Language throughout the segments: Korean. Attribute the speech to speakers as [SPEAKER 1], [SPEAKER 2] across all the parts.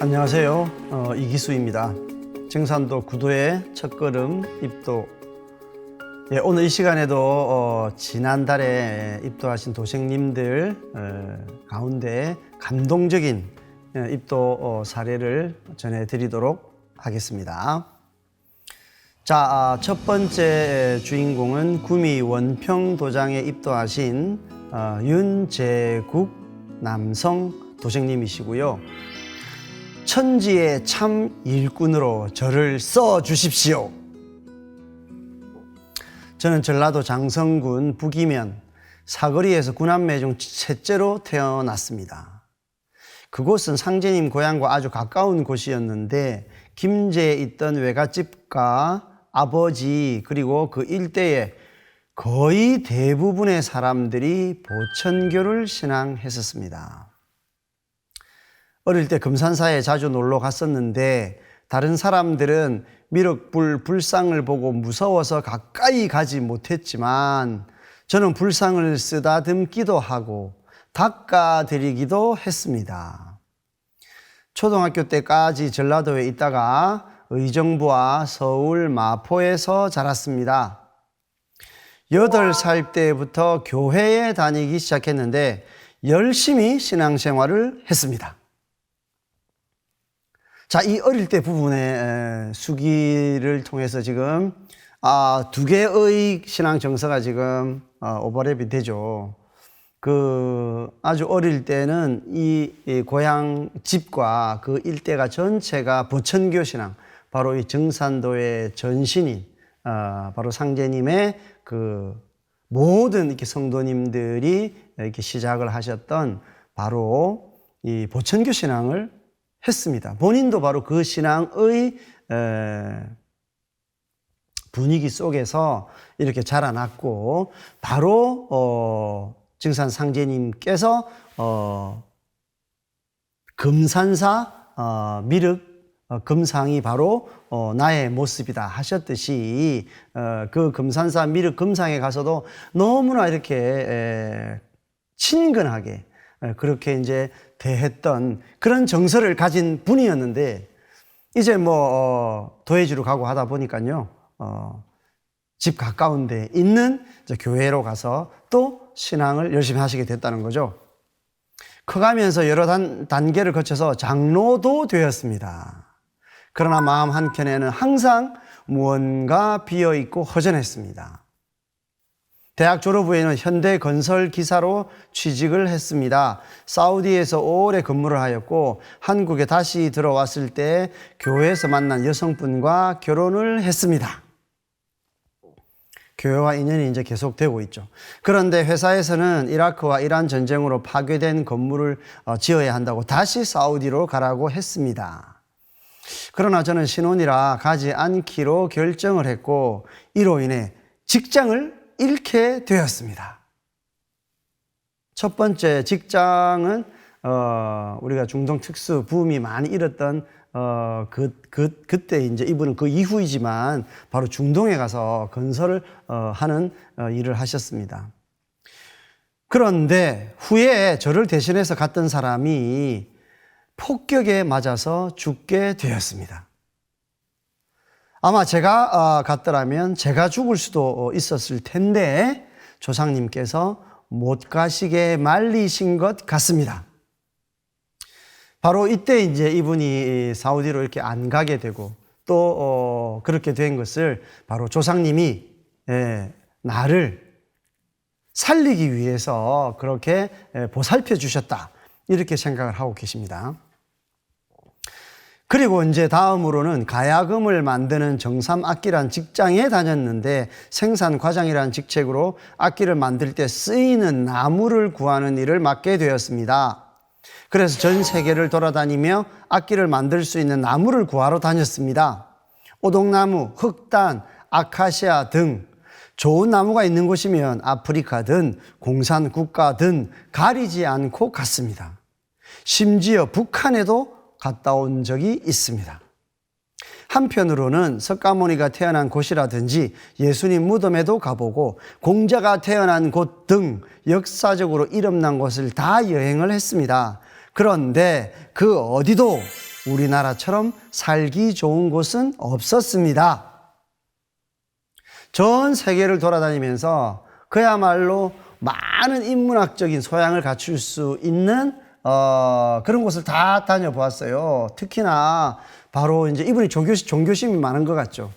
[SPEAKER 1] 안녕하세요. 이기수입니다. 증산도 구도의 첫걸음 입도. 오늘 이 시간에도 지난달에 입도하신 도생님들 가운데 감동적인 입도 사례를 전해드리도록 하겠습니다. 자, 첫 번째 주인공은 구미 원평도장에 입도하신 윤재국 남성 도생님이시고요. 천지의 참 일꾼으로 저를 써 주십시오. 저는 전라도 장성군 북이면 사거리에서 구남매 중 셋째로 태어났습니다. 그곳은 상제님 고향과 아주 가까운 곳이었는데 김제에 있던 외갓집과 아버지 그리고 그 일대에 거의 대부분의 사람들이 보천교를 신앙했었습니다. 어릴 때 금산사에 자주 놀러 갔었는데 다른 사람들은 미륵불 불상을 보고 무서워서 가까이 가지 못했지만 저는 불상을 쓰다듬기도 하고 닦아드리기도 했습니다. 초등학교 때까지 전라도에 있다가 의정부와 서울 마포에서 자랐습니다. 8살 때부터 교회에 다니기 시작했는데 열심히 신앙생활을 했습니다. 자, 이 어릴 때 부분의 수기를 통해서 지금 2개의 신앙 정서가 지금 오버랩이 되죠. 아주 어릴 때는 이 고향 집과 그 일대가 전체가 보천교 신앙, 바로 이 증산도의 전신인 바로 상제님의 그 모든 이렇게 성도님들이 이렇게 시작을 하셨던 바로 이 보천교 신앙을 했습니다. 본인도 바로 그 신앙의 분위기 속에서 이렇게 자라났고 바로 증산 상제님께서 금산사 미륵 금상이 바로 나의 모습이다 하셨듯이 그 금산사 미륵 금상에 가서도 너무나 이렇게 친근하게 그렇게 이제 대했던 그런 정서를 가진 분이었는데 이제 도해지로 가고 하다 보니까요 집 가까운 데 있는 이제 교회로 가서 또 신앙을 열심히 하시게 됐다는 거죠. 커가면서 여러 단계를 거쳐서 장로도 되었습니다. 그러나 마음 한켠에는 항상 무언가 비어있고 허전했습니다. 대학 졸업 후에는 현대건설 기사로 취직을 했습니다. 사우디에서 오래 근무를 하였고 한국에 다시 들어왔을 때 교회에서 만난 여성분과 결혼을 했습니다. 교회와 인연이 이제 계속되고 있죠. 그런데 회사에서는 이라크와 이란 전쟁으로 파괴된 건물을 지어야 한다고 다시 사우디로 가라고 했습니다. 그러나 저는 신혼이라 가지 않기로 결정을 했고 이로 인해 직장을 잃게 되었습니다. 첫 번째 직장은 우리가 중동 특수 붐이 많이 일었던 그때 이제 이분은 그 이후이지만 바로 중동에 가서 건설을 하는 일을 하셨습니다. 그런데 후에 저를 대신해서 갔던 사람이 폭격에 맞아서 죽게 되었습니다. 아마 제가 갔더라면 제가 죽을 수도 있었을 텐데 조상님께서 못 가시게 말리신 것 같습니다. 바로 이때 이제 이분이 사우디로 이렇게 안 가게 되고 또 그렇게 된 것을 바로 조상님이 나를 살리기 위해서 그렇게 보살펴 주셨다 이렇게 생각을 하고 계십니다. 그리고 이제 다음으로는 가야금을 만드는 정삼악기란 직장에 다녔는데 생산과장이라는 직책으로 악기를 만들 때 쓰이는 나무를 구하는 일을 맡게 되었습니다. 그래서 전 세계를 돌아다니며 악기를 만들 수 있는 나무를 구하러 다녔습니다. 오동나무, 흑단, 아카시아 등 좋은 나무가 있는 곳이면 아프리카든 공산국가든 가리지 않고 갔습니다. 심지어 북한에도 갔다 온 적이 있습니다. 한편으로는 석가모니가 태어난 곳이라든지 예수님 무덤에도 가보고 공자가 태어난 곳 등 역사적으로 이름난 곳을 다 여행을 했습니다. 그런데 그 어디도 우리나라처럼 살기 좋은 곳은 없었습니다. 전 세계를 돌아다니면서 그야말로 많은 인문학적인 소양을 갖출 수 있는 그런 곳을 다 다녀보았어요. 특히나 바로 이제 이분이 종교심이 많은 것 같죠.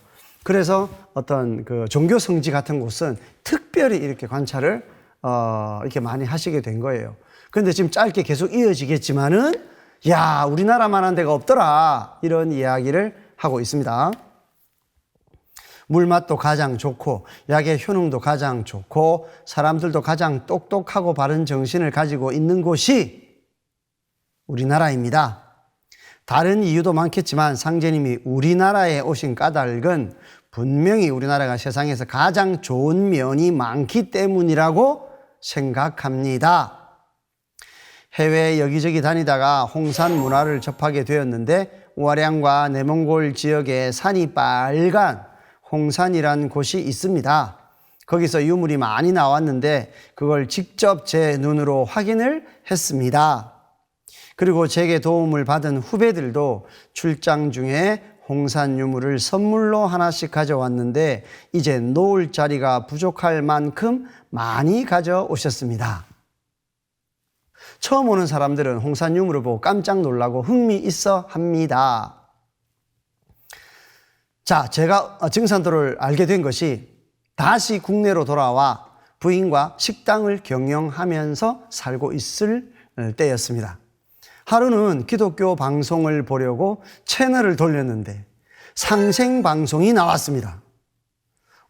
[SPEAKER 1] 그래서 어떤 그 종교 성지 같은 곳은 특별히 이렇게 관찰을 이렇게 많이 하시게 된 거예요. 그런데 지금 짧게 계속 이어지겠지만은 야, 우리나라만한 데가 없더라, 이런 이야기를 하고 있습니다. 물맛도 가장 좋고 약의 효능도 가장 좋고 사람들도 가장 똑똑하고 바른 정신을 가지고 있는 곳이 우리나라입니다. 다른 이유도 많겠지만 상제님이 우리나라에 오신 까닭은 분명히 우리나라가 세상에서 가장 좋은 면이 많기 때문이라고 생각합니다. 해외 여기저기 다니다가 홍산 문화를 접하게 되었는데 와량과 내몽골 지역에 산이 빨간 홍산이란 곳이 있습니다. 거기서 유물이 많이 나왔는데 그걸 직접 제 눈으로 확인을 했습니다. 그리고 제게 도움을 받은 후배들도 출장 중에 홍산 유물을 선물로 하나씩 가져왔는데 이제 놓을 자리가 부족할 만큼 많이 가져오셨습니다. 처음 오는 사람들은 홍산 유물을 보고 깜짝 놀라고 흥미 있어 합니다. 자, 제가 증산도를 알게 된 것이 다시 국내로 돌아와 부인과 식당을 경영하면서 살고 있을 때였습니다. 하루는 기독교 방송을 보려고 채널을 돌렸는데 상생방송이 나왔습니다.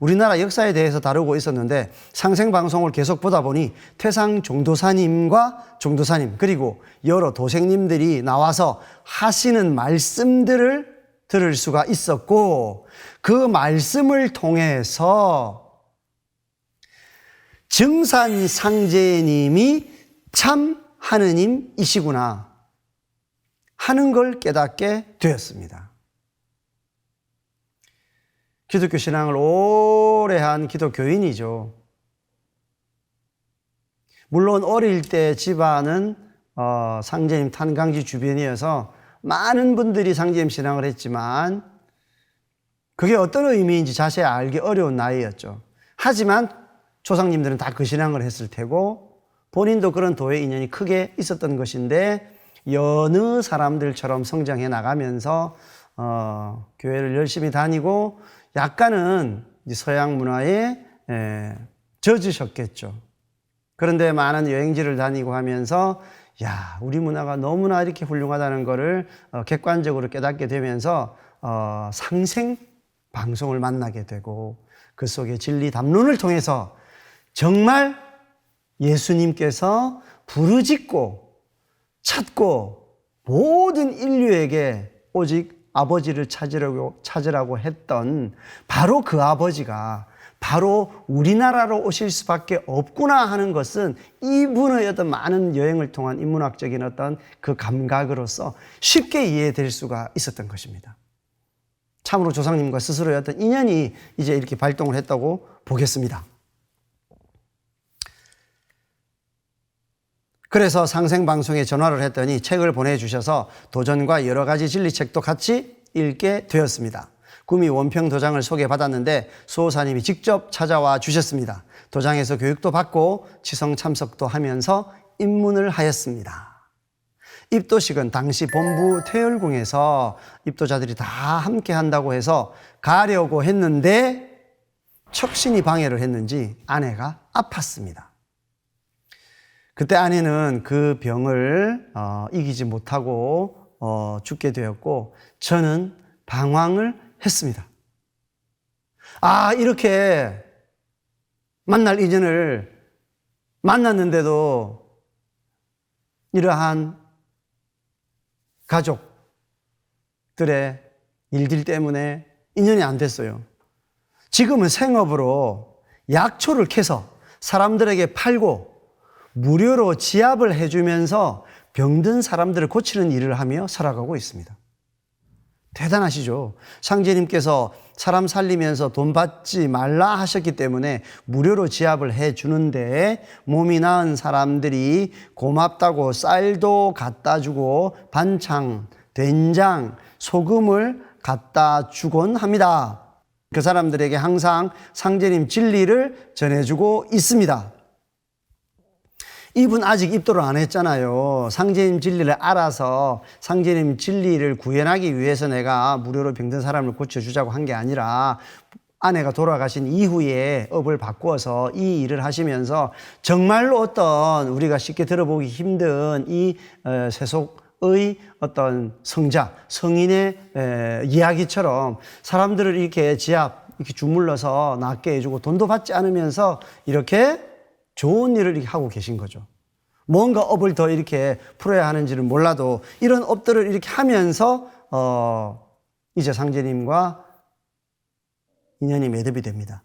[SPEAKER 1] 우리나라 역사에 대해서 다루고 있었는데 상생방송을 계속 보다 보니 태상 종도사님과 종도사님 그리고 여러 도생님들이 나와서 하시는 말씀들을 들을 수가 있었고 그 말씀을 통해서 증산 상제님이 참 하느님이시구나 하는 걸 깨닫게 되었습니다. 기독교 신앙을 오래 한 기독교인이죠. 물론 어릴 때 집안은 상제님 탄광지 주변이어서 많은 분들이 상제님 신앙을 했지만 그게 어떤 의미인지 자세히 알기 어려운 나이였죠. 하지만 조상님들은 다 그 신앙을 했을 테고 본인도 그런 도의 인연이 크게 있었던 것인데 여느 사람들처럼 성장해 나가면서 교회를 열심히 다니고 약간은 서양 문화에 젖으셨겠죠. 그런데 많은 여행지를 다니고 하면서 야, 우리 문화가 너무나 이렇게 훌륭하다는 것을 객관적으로 깨닫게 되면서 상생 방송을 만나게 되고 그 속에 진리 담론을 통해서 정말 예수님께서 부르짖고 찾고 모든 인류에게 오직 아버지를 찾으라고 했던 바로 그 아버지가 바로 우리나라로 오실 수밖에 없구나 하는 것은 이분의 어떤 많은 여행을 통한 인문학적인 어떤 그 감각으로서 쉽게 이해될 수가 있었던 것입니다. 참으로 조상님과 스스로의 어떤 인연이 이제 이렇게 발동을 했다고 보겠습니다. 그래서 상생방송에 전화를 했더니 책을 보내주셔서 도전과 여러 가지 진리책도 같이 읽게 되었습니다. 구미 원평 도장을 소개받았는데 수호사님이 직접 찾아와 주셨습니다. 도장에서 교육도 받고 치성 참석도 하면서 입문을 하였습니다. 입도식은 당시 본부 태열궁에서 입도자들이 다 함께 한다고 해서 가려고 했는데 척신이 방해를 했는지 아내가 아팠습니다. 그때 아내는 그 병을 이기지 못하고 죽게 되었고 저는 방황을 했습니다. 아, 이렇게 만날 인연을 만났는데도 이러한 가족들의 일들 때문에 인연이 안 됐어요. 지금은 생업으로 약초를 캐서 사람들에게 팔고 무료로 지압을 해주면서 병든 사람들을 고치는 일을 하며 살아가고 있습니다. 대단하시죠? 상제님께서 사람 살리면서 돈 받지 말라 하셨기 때문에 무료로 지압을 해주는데 몸이 나은 사람들이 고맙다고 쌀도 갖다 주고 반찬 된장, 소금을 갖다 주곤 합니다. 그 사람들에게 항상 상제님 진리를 전해주고 있습니다. 이분 아직 입도를 안 했잖아요. 상제님 진리를 알아서 상제님 진리를 구현하기 위해서 내가 무료로 병든 사람을 고쳐주자고 한 게 아니라 아내가 돌아가신 이후에 업을 바꾸어서 이 일을 하시면서 정말로 어떤 우리가 쉽게 들어보기 힘든 이 세속의 어떤 성자, 성인의 이야기처럼 사람들을 이렇게 이렇게 주물러서 낫게 해주고 돈도 받지 않으면서 이렇게 좋은 일을 이렇게 하고 계신 거죠. 뭔가 업을 더 이렇게 풀어야 하는지는 몰라도 이런 업들을 이렇게 하면서 이제 상제님과 인연이 매듭이 됩니다.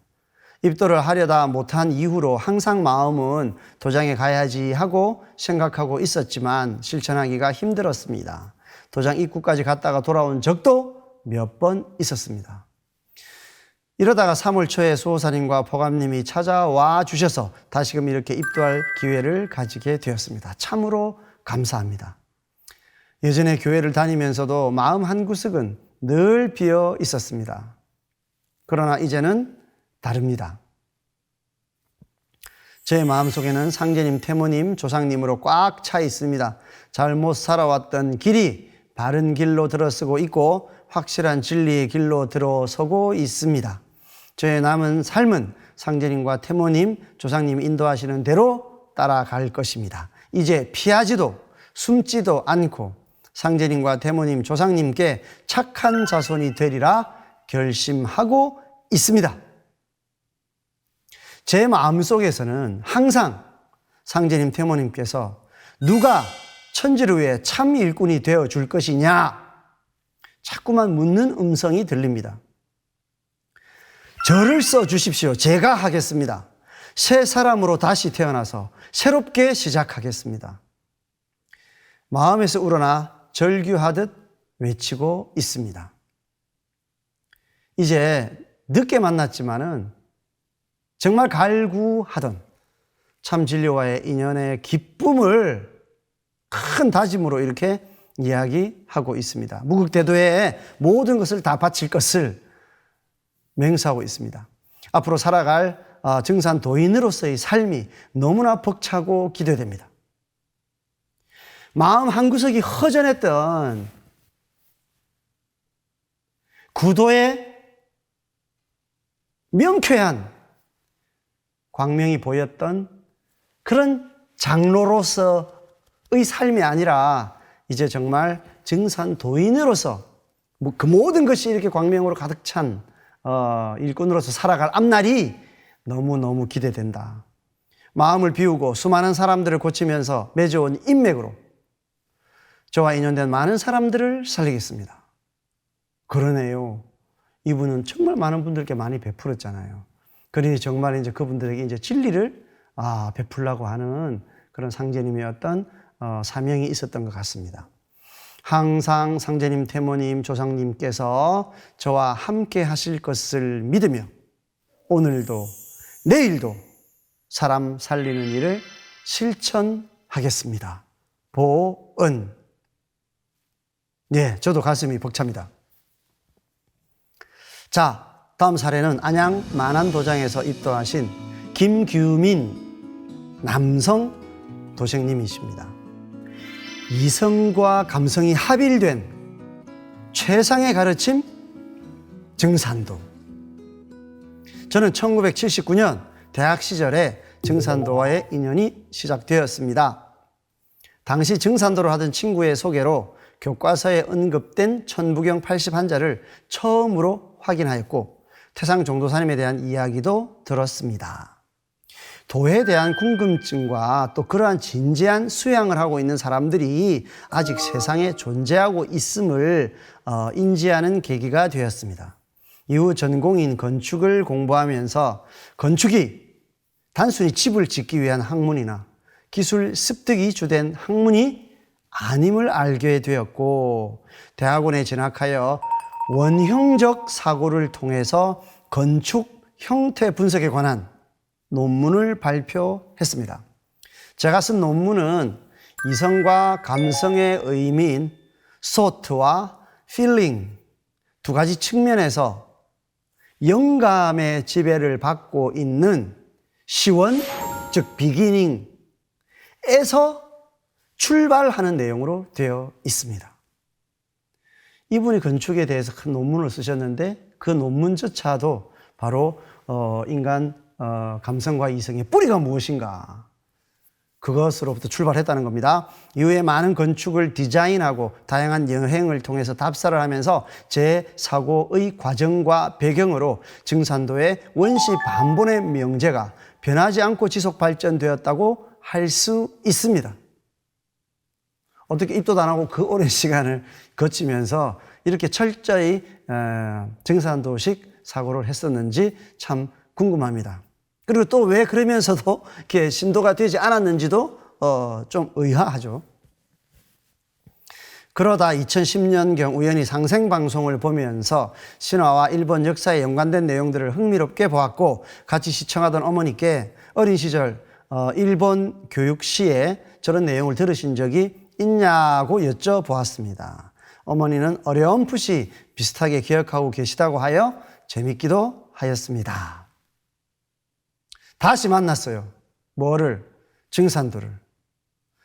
[SPEAKER 1] 입도를 하려다 못한 이후로 항상 마음은 도장에 가야지 하고 생각하고 있었지만 실천하기가 힘들었습니다. 도장 입구까지 갔다가 돌아온 적도 몇 번 있었습니다. 이러다가 3월 초에 수호사님과 포감님이 찾아와 주셔서 다시금 이렇게 입도할 기회를 가지게 되었습니다. 참으로 감사합니다. 예전에 교회를 다니면서도 마음 한구석은 늘 비어 있었습니다. 그러나 이제는 다릅니다. 제 마음속에는 상제님, 태모님, 조상님으로 꽉 차 있습니다. 잘못 살아왔던 길이 바른 길로 들어서고 있고 확실한 진리의 길로 들어서고 있습니다. 저의 남은 삶은 상제님과 태모님, 조상님이 인도하시는 대로 따라갈 것입니다. 이제 피하지도 숨지도 않고 상제님과 태모님, 조상님께 착한 자손이 되리라 결심하고 있습니다. 제 마음속에서는 항상 상제님, 태모님께서 누가 천지를 위해 참 일꾼이 되어 줄 것이냐 자꾸만 묻는 음성이 들립니다. 저를 써 주십시오. 제가 하겠습니다. 새 사람으로 다시 태어나서 새롭게 시작하겠습니다. 마음에서 우러나 절규하듯 외치고 있습니다. 이제 늦게 만났지만은 정말 갈구하던 참 진리와의 인연의 기쁨을 큰 다짐으로 이렇게 이야기하고 있습니다. 무극대도에 모든 것을 다 바칠 것을 맹세하고 있습니다. 앞으로 살아갈 증산도인으로서의 삶이 너무나 벅차고 기대됩니다. 마음 한구석이 허전했던 구도에 명쾌한 광명이 보였던 그런 장로로서의 삶이 아니라 이제 정말 증산도인으로서 그 모든 것이 이렇게 광명으로 가득 찬 일꾼으로서 살아갈 앞날이 너무너무 기대된다. 마음을 비우고 수많은 사람들을 고치면서 맺어온 인맥으로 저와 인연된 많은 사람들을 살리겠습니다. 그러네요. 이분은 정말 많은 분들께 많이 베풀었잖아요. 그러니 정말 이제 그분들에게 이제 진리를 베풀려고 하는 그런 상제님의 어떤 사명이 있었던 것 같습니다. 항상 상제님, 태모님, 조상님께서 저와 함께 하실 것을 믿으며 오늘도 내일도 사람 살리는 일을 실천하겠습니다. 보은. 예, 저도 가슴이 벅찹니다. 자, 다음 사례는 안양 만안도장에서 입도하신 김규민 남성 도생님이십니다. 이성과 감성이 합일된 최상의 가르침 증산도. 저는 1979년 대학 시절에 증산도와의 인연이 시작되었습니다. 당시 증산도를 하던 친구의 소개로 교과서에 언급된 천부경 81자를 처음으로 확인하였고 태상 종도사님에 대한 이야기도 들었습니다. 도에 대한 궁금증과 또 그러한 진지한 수양을 하고 있는 사람들이 아직 세상에 존재하고 있음을 인지하는 계기가 되었습니다. 이후 전공인 건축을 공부하면서 건축이 단순히 집을 짓기 위한 학문이나 기술 습득이 주된 학문이 아님을 알게 되었고 대학원에 진학하여 원형적 사고를 통해서 건축 형태 분석에 관한 논문을 발표했습니다. 제가 쓴 논문은 이성과 감성의 의미인 thought와 feeling 두 가지 측면에서 영감의 지배를 받고 있는 시원, 즉 beginning에서 출발하는 내용으로 되어 있습니다. 이분이 건축에 대해서 큰 논문을 쓰셨는데 그 논문조차도 바로 인간 감성과 이성의 뿌리가 무엇인가 그것으로부터 출발했다는 겁니다. 이후에 많은 건축을 디자인하고 다양한 여행을 통해서 답사를 하면서 제 사고의 과정과 배경으로 증산도의 원시 반본의 명제가 변하지 않고 지속 발전되었다고 할 수 있습니다. 어떻게 입도도 안 하고 그 오랜 시간을 거치면서 이렇게 철저히 증산도식 사고를 했었는지 참 궁금합니다. 그리고 또 왜 그러면서도 이렇게 신도가 되지 않았는지도 좀 의아하죠. 그러다 2010년경 우연히 상생방송을 보면서 신화와 일본 역사에 연관된 내용들을 흥미롭게 보았고 같이 시청하던 어머니께 어린 시절 일본 교육시에 저런 내용을 들으신 적이 있냐고 여쭤보았습니다. 어머니는 어렴풋이 비슷하게 기억하고 계시다고 하여 재밌기도 하였습니다. 다시 만났어요. 뭐를? 증산도를.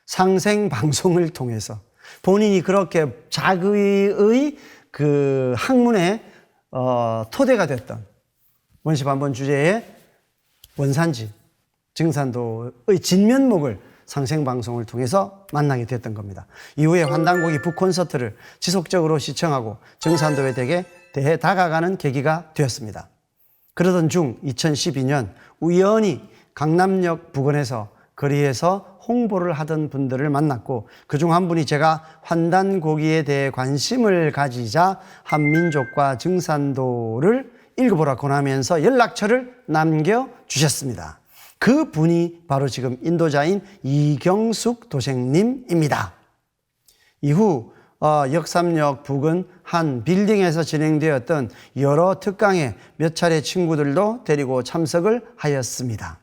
[SPEAKER 1] 상생방송을 통해서. 본인이 그렇게 자기의 그 학문의 토대가 됐던 원시반본 주제의 원산지, 증산도의 진면목을 상생방송을 통해서 만나게 됐던 겁니다. 이후에 환단고기 북콘서트를 지속적으로 시청하고 증산도에 대해 다가가는 계기가 되었습니다. 그러던 중 2012년 우연히 강남역 부근에서 거리에서 홍보를 하던 분들을 만났고 그중 한 분이 제가 환단고기에 대해 관심을 가지자 한민족과 증산도를 읽어보라 권하면서 연락처를 남겨주셨습니다. 그 분이 바로 지금 인도자인 이경숙 도생님입니다. 이후 역삼역 부근 한 빌딩에서 진행되었던 여러 특강에 몇 차례 친구들도 데리고 참석을 하였습니다.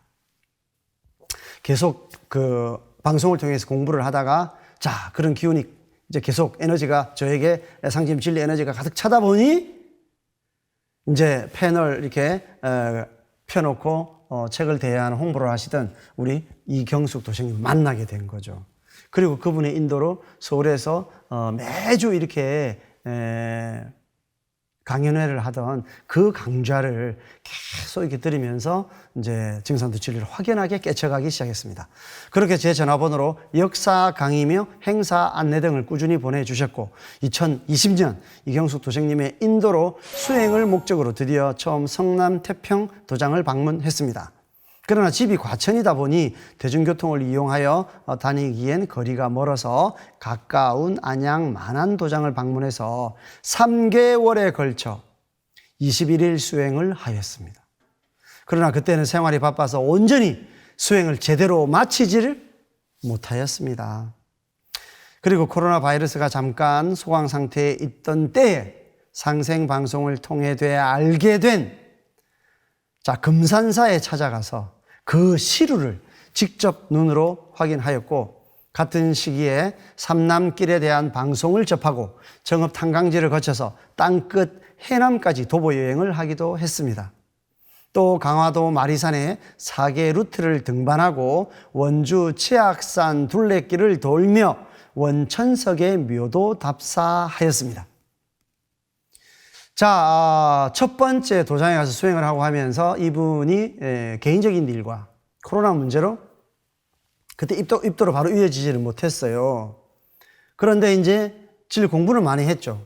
[SPEAKER 1] 계속 그 방송을 통해서 공부를 하다가 자, 그런 기운이 이제 계속 에너지가 저에게 상심 진리 에너지가 가득 차다 보니 이제 패널 이렇게 펴놓고 책을 대여하는 홍보를 하시던 우리 이경숙 도생님 만나게 된 거죠. 그리고 그분의 인도로 서울에서 매주 이렇게 강연회를 하던 그 강좌를 계속 이렇게 들으면서 이제 증산도 진리를 확연하게 깨쳐가기 시작했습니다. 그렇게 제 전화번호로 역사 강의며 행사 안내 등을 꾸준히 보내주셨고 2020년 이경숙 도생님의 인도로 수행을 목적으로 드디어 처음 성남 태평 도장을 방문했습니다. 그러나 집이 과천이다 보니 대중교통을 이용하여 다니기엔 거리가 멀어서 가까운 안양 만안도장을 방문해서 3개월에 걸쳐 21일 수행을 하였습니다. 그러나 그때는 생활이 바빠서 온전히 수행을 제대로 마치지를 못하였습니다. 그리고 코로나 바이러스가 잠깐 소강 상태에 있던 때에 상생방송을 통해 알게 된 금산사에 찾아가서 그 시루를 직접 눈으로 확인하였고 같은 시기에 삼남길에 대한 방송을 접하고 정읍 탄광지를 거쳐서 땅끝 해남까지 도보 여행을 하기도 했습니다. 또 강화도 마리산의 4개 루트를 등반하고 원주 치악산 둘레길을 돌며 원천석의 묘도 답사하였습니다. 자, 첫 번째 도장에 가서 수행을 하고 하면서 이분이 개인적인 일과 코로나 문제로 그때 입도로 바로 이어지지를 못했어요. 그런데 이제 질 공부는 많이 했죠.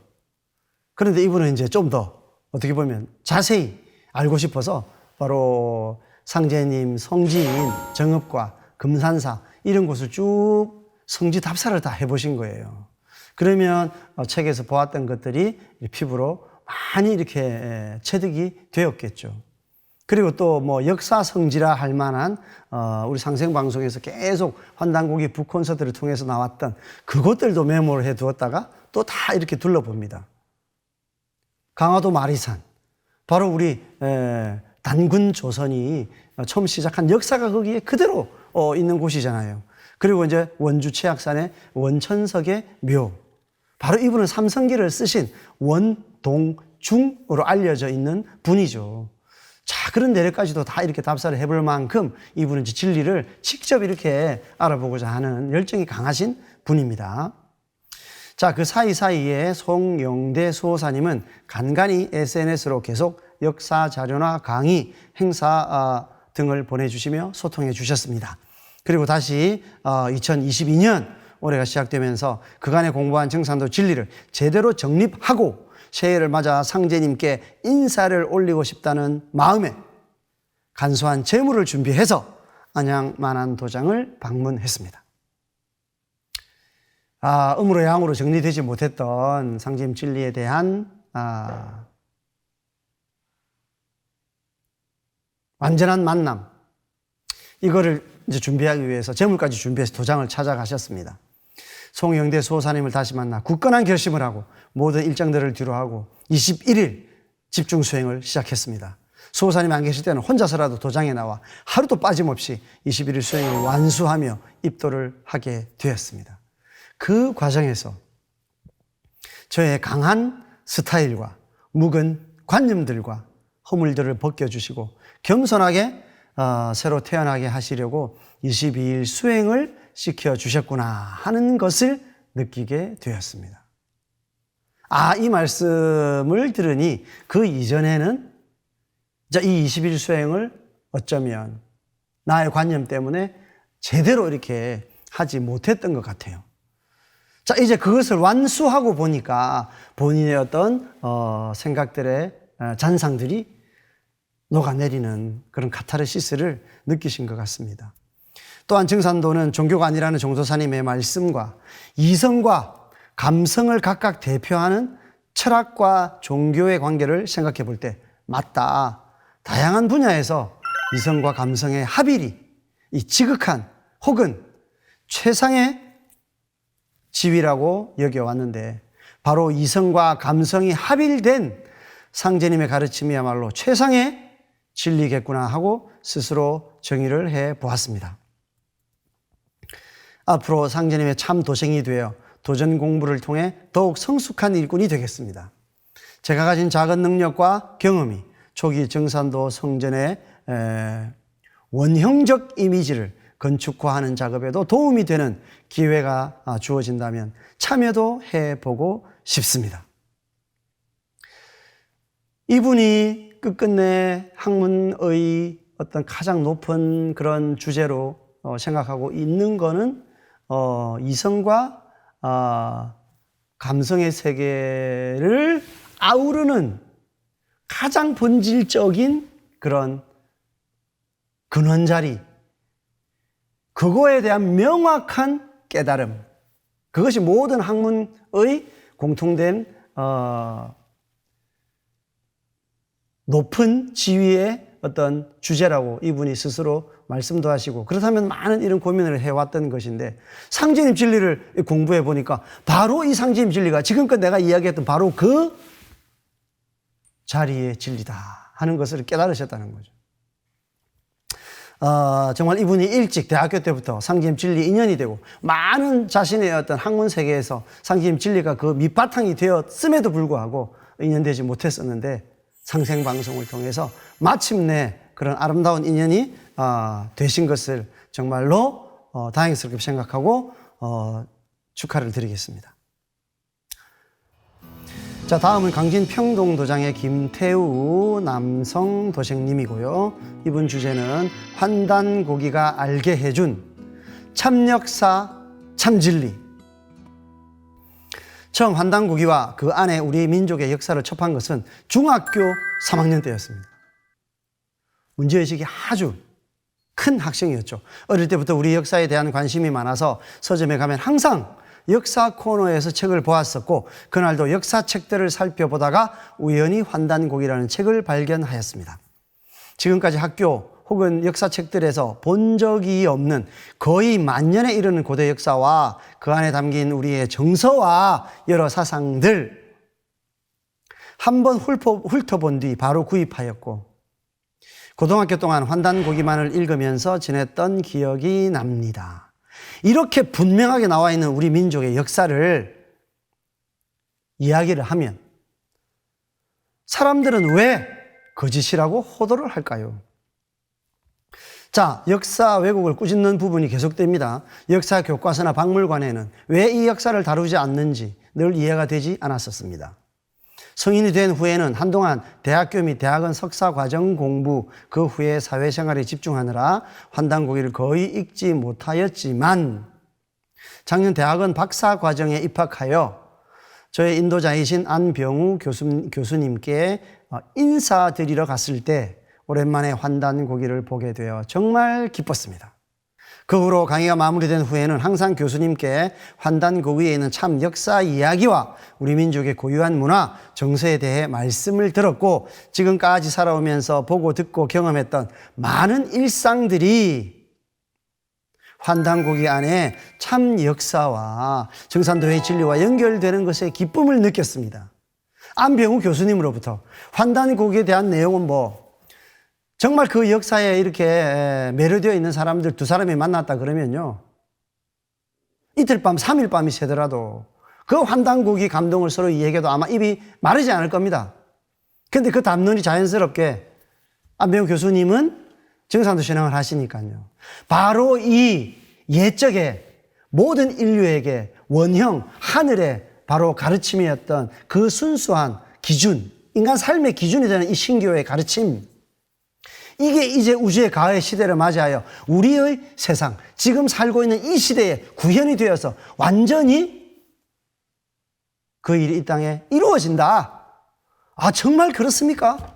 [SPEAKER 1] 그런데 이분은 이제 좀 더 어떻게 보면 자세히 알고 싶어서 바로 상제님 성지인 정읍과 금산사 이런 곳을 쭉 성지 답사를 다 해보신 거예요. 그러면 책에서 보았던 것들이 피부로 많이 이렇게 체득이 되었겠죠. 그리고 또 뭐 역사 성지라 할 만한 우리 상생방송에서 계속 환단고기 북콘서트를 통해서 나왔던 그것들도 메모를 해 두었다가 또 다 이렇게 둘러봅니다. 강화도 마리산, 바로 우리 단군 조선이 처음 시작한 역사가 거기에 그대로 있는 곳이잖아요. 그리고 이제 원주 치악산의 원천석의 묘, 바로 이분은 삼성기를 쓰신 원동중으로 알려져 있는 분이죠. 자, 그런 내력까지도 다 이렇게 답사를 해볼 만큼 이분은 이제 진리를 직접 이렇게 알아보고자 하는 열정이 강하신 분입니다. 자, 그 사이사이에 송영대 수호사님은 간간히 SNS로 계속 역사 자료나 강의, 행사 등을 보내주시며 소통해 주셨습니다. 그리고 다시 2022년 올해가 시작되면서 그간에 공부한 정산도 진리를 제대로 정립하고 새해를 맞아 상제님께 인사를 올리고 싶다는 마음에 간소한 재물을 준비해서 안양 만안도장을 방문했습니다. 음으로 양으로 정리되지 못했던 상제님 진리에 대한 완전한 만남, 이거를 이제 준비하기 위해서 재물까지 준비해서 도장을 찾아가셨습니다. 송영대 수호사님을 다시 만나 굳건한 결심을 하고 모든 일정들을 뒤로하고 21일 집중 수행을 시작했습니다. 수호사님 안 계실 때는 혼자서라도 도장에 나와 하루도 빠짐없이 21일 수행을 완수하며 입도를 하게 되었습니다. 그 과정에서 저의 강한 스타일과 묵은 관념들과 허물들을 벗겨주시고 겸손하게 새로 태어나게 하시려고 22일 수행을 시켜주셨구나 하는 것을 느끼게 되었습니다. 이 말씀을 들으니 그 이전에는 이 21일 수행을 어쩌면 나의 관념 때문에 제대로 이렇게 하지 못했던 것 같아요. 자, 이제 그것을 완수하고 보니까 본인의 어떤 생각들의 잔상들이 녹아내리는 그런 카타르시스를 느끼신 것 같습니다. 또한 증산도는 종교가 아니라는 종도사님의 말씀과 이성과 감성을 각각 대표하는 철학과 종교의 관계를 생각해 볼 때 맞다. 다양한 분야에서 이성과 감성의 합일이 이 지극한 혹은 최상의 지위라고 여겨왔는데 바로 이성과 감성이 합일된 상제님의 가르침이야말로 최상의 진리겠구나 하고 스스로 정의를 해보았습니다. 앞으로 상제님의 참 도생이 되어 도전 공부를 통해 더욱 성숙한 일꾼이 되겠습니다. 제가 가진 작은 능력과 경험이 초기 정산도 성전의 원형적 이미지를 건축화하는 작업에도 도움이 되는 기회가 주어진다면 참여도 해보고 싶습니다. 이분이 끝끝내 학문의 어떤 가장 높은 그런 주제로 생각하고 있는 거는 이성과 감성의 세계를 아우르는 가장 본질적인 그런 근원자리, 그거에 대한 명확한 깨달음, 그것이 모든 학문의 공통된 높은 지위의 어떤 주제라고 이분이 스스로 말씀도 하시고, 그렇다면 많은 이런 고민을 해왔던 것인데 상제님 진리를 공부해 보니까 바로 이 상제님 진리가 지금껏 내가 이야기했던 바로 그 자리의 진리다 하는 것을 깨달으셨다는 거죠. 정말 이분이 일찍 대학교 때부터 상제님 진리 인연이 되고 많은 자신의 어떤 학문 세계에서 상제님 진리가 그 밑바탕이 되었음에도 불구하고 인연되지 못했었는데 상생방송을 통해서 마침내 그런 아름다운 인연이 되신 것을 정말로 다행스럽게 생각하고 축하를 드리겠습니다. 자, 다음은 강진 평동도장의 김태우 남성 도생님이고요. 이분 주제는 환단고기가 알게 해준 참역사 참진리. 처음 환단고기와 그 안에 우리 민족의 역사를 접한 것은 중학교 3학년 때였습니다. 문제의식이 아주 큰 학생이었죠. 어릴 때부터 우리 역사에 대한 관심이 많아서 서점에 가면 항상 역사 코너에서 책을 보았었고 그날도 역사책들을 살펴보다가 우연히 환단곡이라는 책을 발견하였습니다. 지금까지 학교 혹은 역사책들에서 본 적이 없는 거의 만년에 이르는 고대 역사와 그 안에 담긴 우리의 정서와 여러 사상들 한번 훑어본 뒤 바로 구입하였고 고등학교 동안 환단고기만을 읽으면서 지냈던 기억이 납니다. 이렇게 분명하게 나와 있는 우리 민족의 역사를 이야기를 하면 사람들은 왜 거짓이라고 호도를 할까요? 자, 역사 왜곡을 꾸짖는 부분이 계속됩니다. 역사 교과서나 박물관에는 왜 이 역사를 다루지 않는지 늘 이해가 되지 않았었습니다. 성인이 된 후에는 한동안 대학교 및 대학원 석사 과정 공부, 그 후에 사회생활에 집중하느라 환단고기를 거의 읽지 못하였지만 작년 대학원 박사 과정에 입학하여 저의 인도자이신 안병우 교수님께 인사드리러 갔을 때 오랜만에 환단고기를 보게 되어 정말 기뻤습니다. 그 후로 강의가 마무리된 후에는 항상 교수님께 환단고기에 있는 참 역사 이야기와 우리 민족의 고유한 문화, 정서에 대해 말씀을 들었고 지금까지 살아오면서 보고 듣고 경험했던 많은 일상들이 환단고기 안에 참 역사와 정산도의 진리와 연결되는 것에 기쁨을 느꼈습니다. 안병우 교수님으로부터 환단고기에 대한 내용은 정말 그 역사에 이렇게 매료되어 있는 사람들 두 사람이 만났다 그러면요, 이틀 밤, 3일 밤이 새더라도 그 환단고기 감동을 서로 이야기해도 아마 입이 마르지 않을 겁니다. 근데 그 담론이 자연스럽게 안병우 교수님은 정산도 신앙을 하시니까요, 바로 이 옛적에 모든 인류에게 원형, 하늘의 바로 가르침이었던 그 순수한 기준, 인간 삶의 기준이 되는 이 신교의 가르침, 이게 이제 우주의 가의 시대를 맞이하여 우리의 세상, 지금 살고 있는 이 시대에 구현이 되어서 완전히 그 일이 이 땅에 이루어진다. 아, 정말 그렇습니까?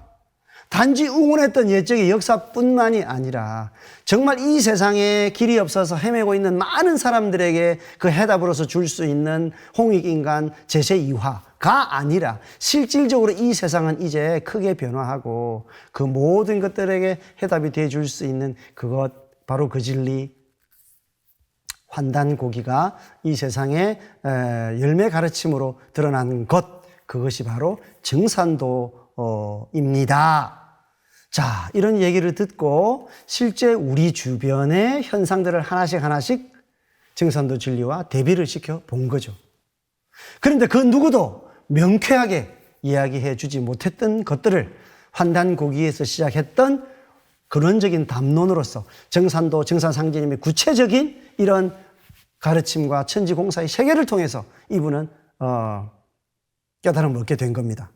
[SPEAKER 1] 단지 응원했던 옛적의 역사뿐만이 아니라 정말 이 세상에 길이 없어서 헤매고 있는 많은 사람들에게 그 해답으로서 줄 수 있는 홍익인간 제세2화가 아니라 실질적으로 이 세상은 이제 크게 변화하고 그 모든 것들에게 해답이 되어 줄 수 있는 그것, 바로 그 진리, 환단고기가 이 세상의 열매 가르침으로 드러난 것, 그것이 바로 정산도입니다. 자, 이런 얘기를 듣고 실제 우리 주변의 현상들을 하나씩 정산도 진리와 대비를 시켜 본 거죠. 그런데 그 누구도 명쾌하게 이야기해 주지 못했던 것들을 환단고기에서 시작했던 근원적인 담론으로서 정산도, 정산상제님의 구체적인 이런 가르침과 천지공사의 세계를 통해서 이분은 깨달음을 얻게 된 겁니다.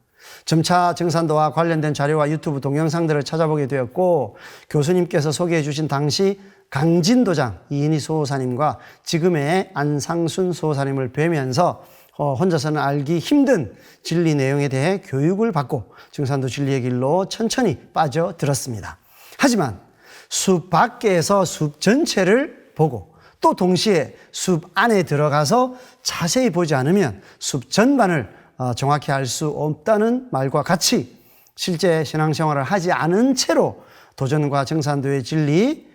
[SPEAKER 1] 점차 정산도와 관련된 자료와 유튜브 동영상들을 찾아보게 되었고, 교수님께서 소개해 주신 당시 강진도장 이인희 수호사님과 지금의 안상순 수호사님을 뵈면서 혼자서는 알기 힘든 진리 내용에 대해 교육을 받고 정산도 진리의 길로 천천히 빠져들었습니다. 하지만 숲 밖에서 숲 전체를 보고 또 동시에 숲 안에 들어가서 자세히 보지 않으면 숲 전반을 정확히 알 수 없다는 말과 같이 실제 신앙생활을 하지 않은 채로 도전과 정산도의 진리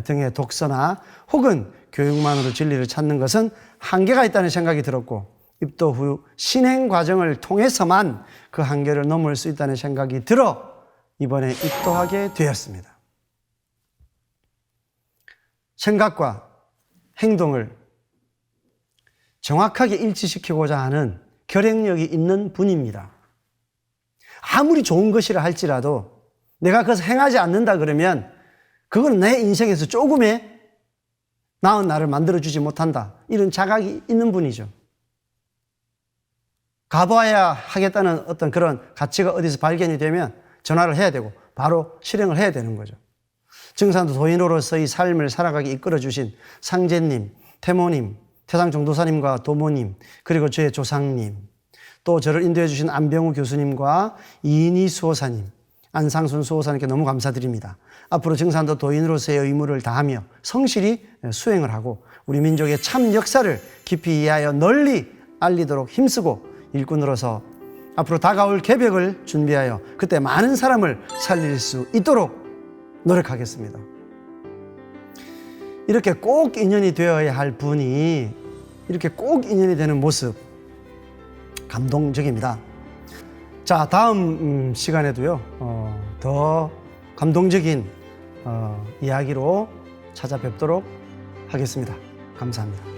[SPEAKER 1] 등의 독서나 혹은 교육만으로 진리를 찾는 것은 한계가 있다는 생각이 들었고, 입도 후 신행 과정을 통해서만 그 한계를 넘을 수 있다는 생각이 들어 이번에 입도하게 되었습니다. 생각과 행동을 정확하게 일치시키고자 하는 결행력이 있는 분입니다. 아무리 좋은 것이라 할지라도 내가 그것을 행하지 않는다 그러면 그건 내 인생에서 조금의 나은 나를 만들어주지 못한다, 이런 자각이 있는 분이죠. 가봐야 하겠다는 어떤 그런 가치가 어디서 발견이 되면 전화를 해야 되고 바로 실행을 해야 되는 거죠. 정산도 도인으로서의 삶을 살아가게 이끌어주신 상제님, 태모님, 태상종도사님과 도모님, 그리고 저의 조상님, 또 저를 인도해 주신 안병우 교수님과 이인희 수호사님, 안상순 수호사님께 너무 감사드립니다. 앞으로 정산도 도인으로서의 의무를 다하며 성실히 수행을 하고 우리 민족의 참 역사를 깊이 이해하여 널리 알리도록 힘쓰고 일꾼으로서 앞으로 다가올 개벽을 준비하여 그때 많은 사람을 살릴 수 있도록 노력하겠습니다. 이렇게 꼭 인연이 되어야 할 분이 이렇게 꼭 인연이 되는 모습, 감동적입니다. 자, 다음 시간에도요, 더 감동적인 이야기로 찾아뵙도록 하겠습니다. 감사합니다.